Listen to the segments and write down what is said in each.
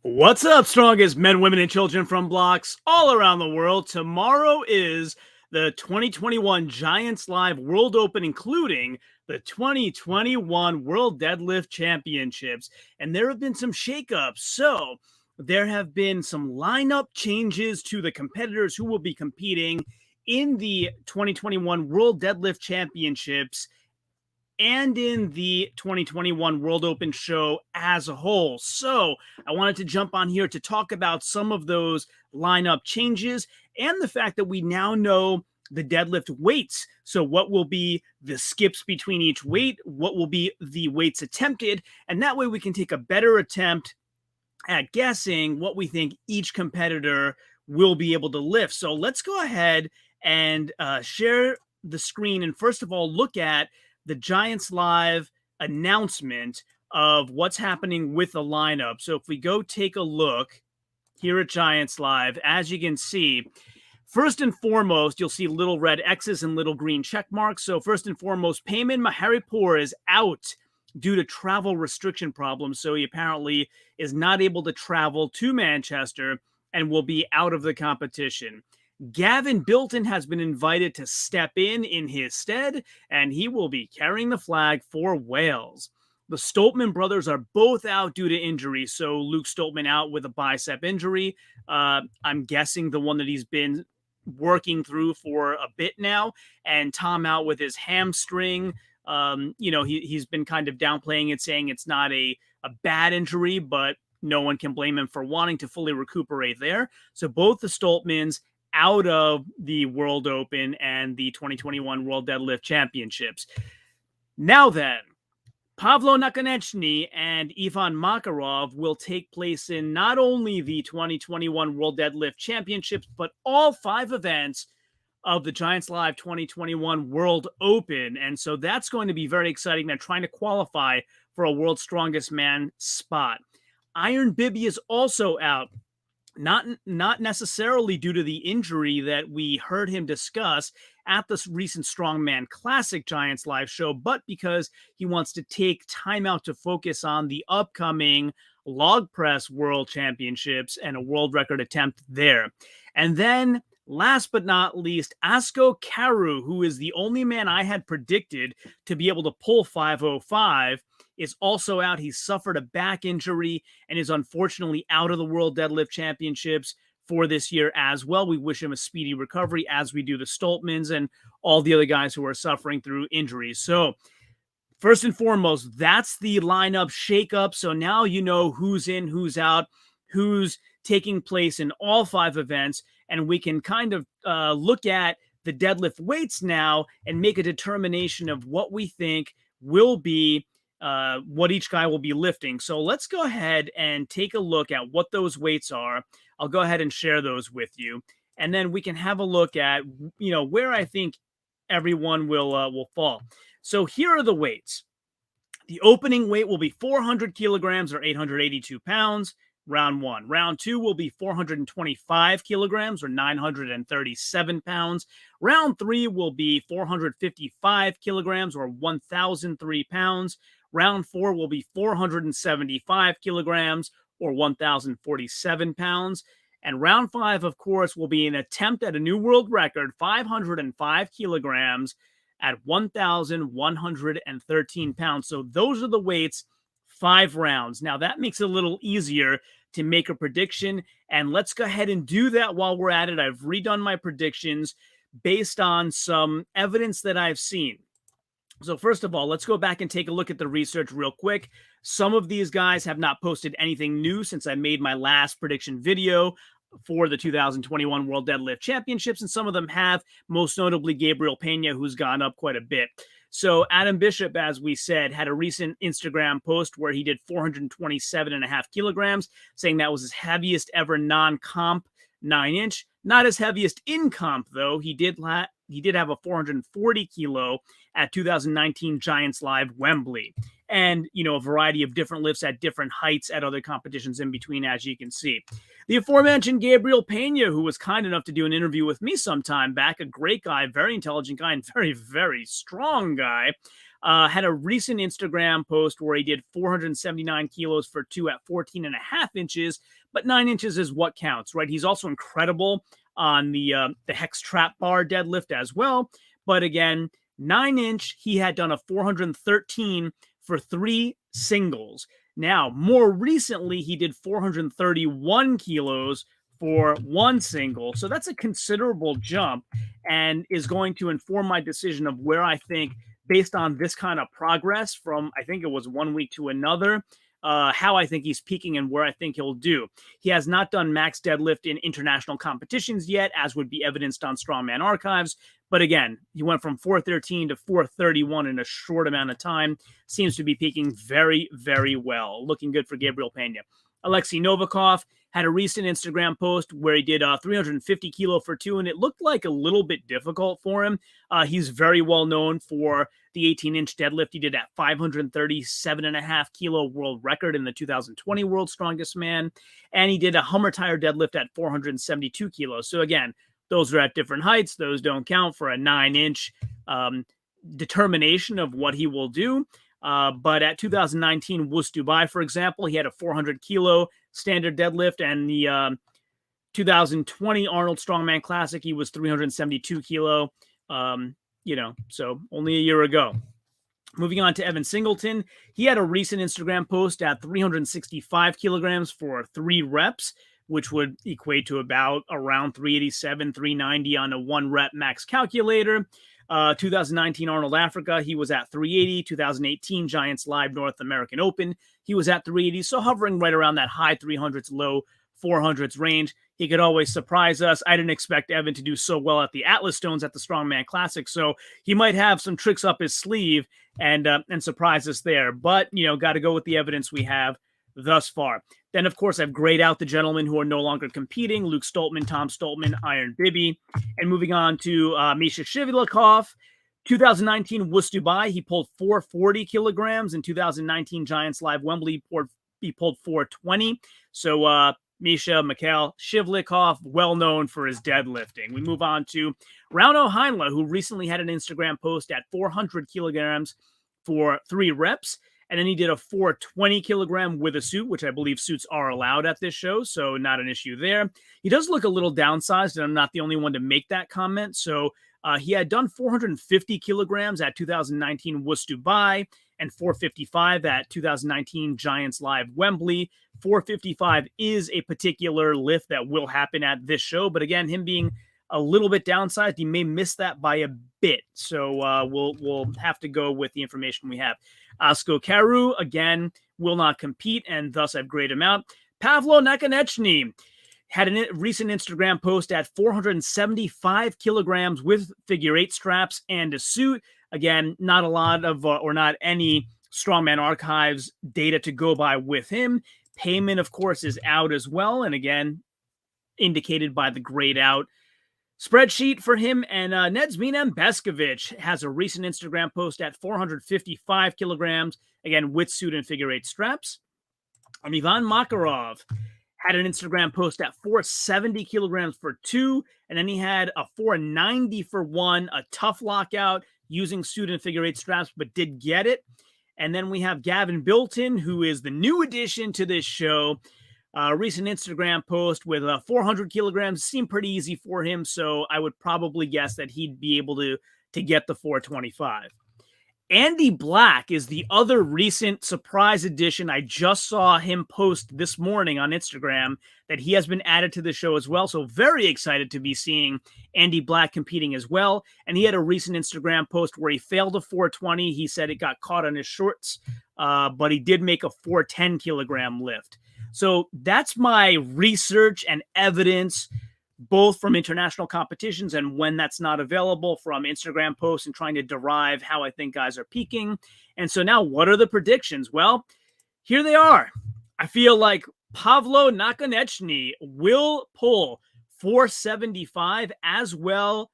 What's up, strongest men, women, and children from blocks all around the world? Tomorrow is the 2021 Giants Live World Open, including the 2021 World Deadlift Championships. And there have been some shakeups. So there have been some lineup changes to the competitors who will be competing in the 2021 World Deadlift Championships and in the 2021 World Open show as a whole. So I wanted to jump on here to talk about some of those lineup changes and the fact that we now know the deadlift weights. So what will be the skips between each weight? What will be the weights attempted? And that way we can take a better attempt at guessing what we think each competitor will be able to lift. So let's go ahead and share the screen. And first of all, look at the Giants Live announcement of what's happening with the lineup. So if we go take a look here at Giants Live, as you can see, first and foremost, you'll see little red X's and little green check marks. So first and foremost, Payman Maharipur is out due to travel restriction problems. So he apparently is not able to travel to Manchester and will be out of the competition. Gavin Bilton has been invited to step in his stead, and he will be carrying the flag for Wales. The Stoltman brothers are both out due to injury. So Luke Stoltman out with a bicep injury. I'm guessing the one that he's been working through for a bit now. And Tom out with his hamstring. He's been kind of downplaying it, saying it's not a bad injury, but no one can blame him for wanting to fully recuperate there. So both the Stoltmans out of the World Open and the 2021 World Deadlift Championships. Now then, Pavlo NAKONECHNYY and Ivan Makarov will take place in not only the 2021 World Deadlift Championships, but all 5 events of the Giants Live 2021 World Open. And so that's going to be very exciting. They're trying to qualify for a World's Strongest Man spot. Iron Bibi is also out. Not necessarily due to the injury that we heard him discuss at the recent Strongman Classic Giants Live show, but because he wants to take time out to focus on the upcoming Log Press World Championships and a world record attempt there. And then, last but not least, Asko Karu, who is the only man I had predicted to be able to pull 505, is also out. He suffered a back injury and is unfortunately out of the World Deadlift Championships for this year as well. We wish him a speedy recovery, as we do the Stoltmans and all the other guys who are suffering through injuries. So first and foremost, that's the lineup shakeup. So now you know who's in, who's out, who's taking place in all 5 events, and we can kind of look at the deadlift weights now and make a determination of what we think will be what each guy will be lifting. So let's go ahead and take a look at what those weights are. I'll go ahead and share those with you, and then we can have a look at where I think everyone will fall. So here are the weights. The opening weight will be 400 kilograms or 882 pounds. Round 1. Round 2 will be 425 kilograms or 937 pounds. Round 3 will be 455 kilograms or 1,003 pounds. Round 4 will be 475 kilograms or 1,047 pounds. And round 5, of course, will be an attempt at a new world record, 505 kilograms at 1,113 pounds. So those are the weights, 5 rounds. Now that makes it a little easier to make a prediction. And let's go ahead and do that while we're at it. I've redone my predictions based on some evidence that I've seen. So first of all, let's go back and take a look at the research real quick. Some of these guys have not posted anything new since I made my last prediction video for the 2021 World Deadlift Championships, and some of them have, most notably Gabriel Peña, who's gone up quite a bit. So Adam Bishop, as we said, had a recent Instagram post where he did 427.5 kilograms, saying that was his heaviest ever non-comp 9-inch. Not his heaviest in comp, though. He did have a 440 kilo at 2019 Giants Live Wembley. And, a variety of different lifts at different heights at other competitions in between, as you can see. The aforementioned Gabriel Peña, who was kind enough to do an interview with me some time back, a great guy, very intelligent guy, and very, very strong guy, had a recent Instagram post where he did 479 kilos for 2 at 14.5 inches, but 9 inches is what counts, right? He's also incredible on the hex trap bar deadlift as well. But again, 9-inch, he had done a 413 for 3 singles. Now, more recently, he did 431 kilos for 1 single. So that's a considerable jump and is going to inform my decision of where I think, based on this kind of progress from, I think it was 1 week to another, how I think he's peaking and where I think he'll do. He has not done max deadlift in international competitions yet, as would be evidenced on Strongman Archives. But again, he went from 413 to 431 in a short amount of time. Seems to be peaking very, very well. Looking good for Gabriel Peña. Alexey Novakov had a recent Instagram post where he did 350 kilo for 2, and it looked like a little bit difficult for him. He's very well known for the 18-inch deadlift he did at 537.5 kilo world record in the 2020 World Strongest Man, and he did a Hummer tire deadlift at 472 kilos. So again, those are at different heights. Those don't count for a 9-inch determination of what he will do. But at 2019 WUS Dubai, for example, he had a 400 kilo standard deadlift, and the 2020 Arnold Strongman Classic, he was 372 kilo, so only a year ago. Moving on to Evan Singleton, he had a recent Instagram post at 365 kilograms for 3 reps, which would equate to about around 387, 390 on a 1 rep max calculator. 2019 Arnold Africa, he was at 380. 2018 Giants Live North American Open, he was at 380. So hovering right around that high 300s, low 400s range. He could always surprise us. I didn't expect Evan to do so well at the Atlas Stones at the Strongman Classic, so he might have some tricks up his sleeve and surprise us there. But, got to go with the evidence we have thus far. Then, of course, I've grayed out the gentlemen who are no longer competing: Luke Stoltman, Tom Stoltman, Iron Bibby. And moving on to Misha Shivilikov, 2019 WUS Dubai, he pulled 440 kilograms. In 2019 Giants Live Wembley, he pulled 420. So Misha Mikhail Shivlyakov, well known for his deadlifting. We move on to Rauno Heinla, who recently had an Instagram post at 400 kilograms for 3 reps. And then he did a 420 kilogram with a suit, which I believe suits are allowed at this show, so not an issue there. He does look a little downsized, and I'm not the only one to make that comment. So he had done 450 kilograms at 2019 WUS Dubai and 455 at 2019 Giants Live Wembley. 455 is a particular lift that will happen at this show, but again, him being a little bit downsized, he may miss that by a bit. So we'll have to go with the information we have. Asko Karu, again, will not compete, and thus I've grayed him out. Pavlo NAKONECHNYY had a recent Instagram post at 475 kilograms with figure 8 straps and a suit. Again, not a lot of, or not any Strongman Archives data to go by with him. Payment, of course, is out as well, and again, indicated by the grayed out spreadsheet for him. And Nedzmin AMBESKOVIC has a recent Instagram post at 455 kilograms, again, with suit and figure 8 straps. And Ivan Makarov had an Instagram post at 470 kilograms for 2, and then he had a 490 for 1, a tough lockout using suit and figure 8 straps, but did get it. And then we have Gavin Bilton, who is the new addition to this show. Recent Instagram post with 400 kilograms seemed pretty easy for him, so I would probably guess that he'd be able to get the 425. Andy Black is the other recent surprise addition. I just saw him post this morning on Instagram that he has been added to the show as well, so very excited to be seeing Andy Black competing as well. And he had a recent Instagram post where he failed a 420. He said it got caught on his shorts, but he did make a 410 kilogram lift. So that's my research and evidence, both from international competitions and when that's not available, from Instagram posts and trying to derive how I think guys are peaking. And so now what are the predictions? Well, here they are. I feel like Pavlo NAKONECHNYY will pull 475 as well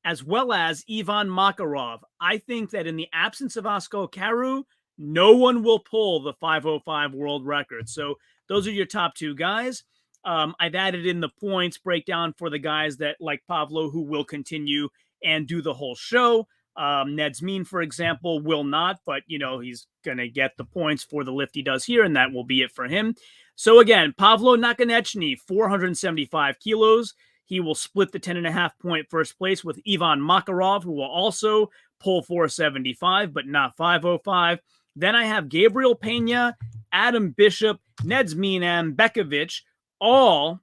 as Ivan Makarov. I think that in the absence of Asko Karu, no one will pull the 505 world record. So those are your top 2 guys. I've added in the points breakdown for the guys that, like Pavlo, who will continue and do the whole show. Nedzmin, for example, will not, but, you know, he's going to get the points for the lift he does here, and that will be it for him. So again, Pavlo NAKONECHNYY, 475 kilos. He will split the 10.5-point first place with Ivan Makarov, who will also pull 475, but not 505. Then I have Gabriel Peña, Adam Bishop, Nedzmin AMBESKOVIC, all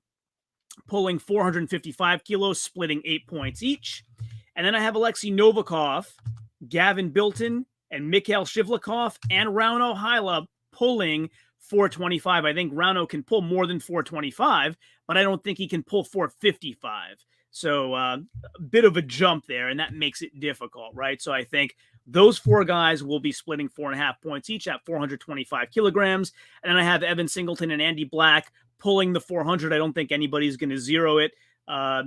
pulling 455 kilos, splitting 8 points each. And then I have Alexey Novakov, Gavin Bilton, and Mikhail Shivlyakov, and Rauno Heinle pulling 425. I think Rauno can pull more than 425, but I don't think he can pull 455. So a bit of a jump there, and that makes it difficult, right? So I think those 4 guys will be splitting 4.5 points each at 425 kilograms. And then I have Evan Singleton and Andy Black pulling the 400. I don't think anybody's going to zero it.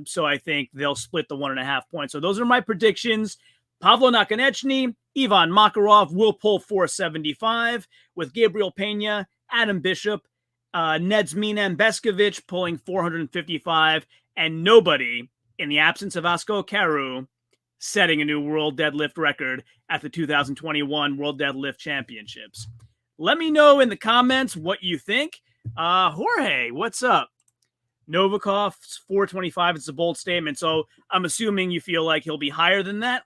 So I think they'll split the 1.5 points. So those are my predictions. Pavlo NAKONECHNYY, Ivan Makarov will pull 475 with Gabriel Peña, Adam Bishop, Nedzmin AMBESKOVIC pulling 455, and nobody, in the absence of Asko Karu, setting a new world deadlift record at the 2021 World Deadlift Championships. Let me know in the comments what you think. Jorge, what's up? Novikov's 425, it's a bold statement, so I'm assuming you feel like he'll be higher than that.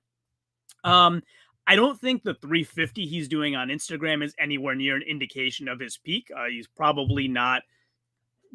I don't think the 350 he's doing on Instagram is anywhere near an indication of his peak. He's probably not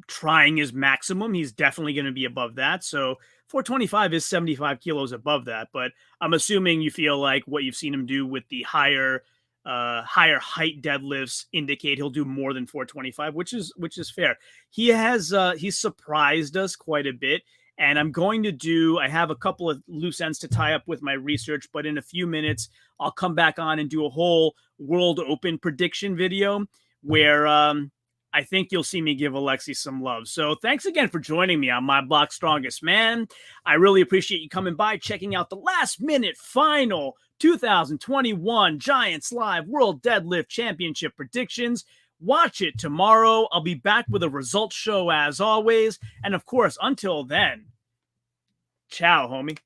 trying his maximum. He's definitely going to be above that. So 425 is 75 kilos above that. But I'm assuming you feel like what you've seen him do with the higher height deadlifts indicate he'll do more than 425, which is fair. He's surprised us quite a bit. And I have a couple of loose ends to tie up with my research, but in a few minutes, I'll come back on and do a whole World Open prediction video where I think you'll see me give Alexei some love. So thanks again for joining me on My Block Strongest Man. I really appreciate you coming by, checking out the last-minute final 2021 Giants Live World Deadlift Championship predictions. Watch it tomorrow. I'll be back with a results show as always. And of course, until then, ciao, homie.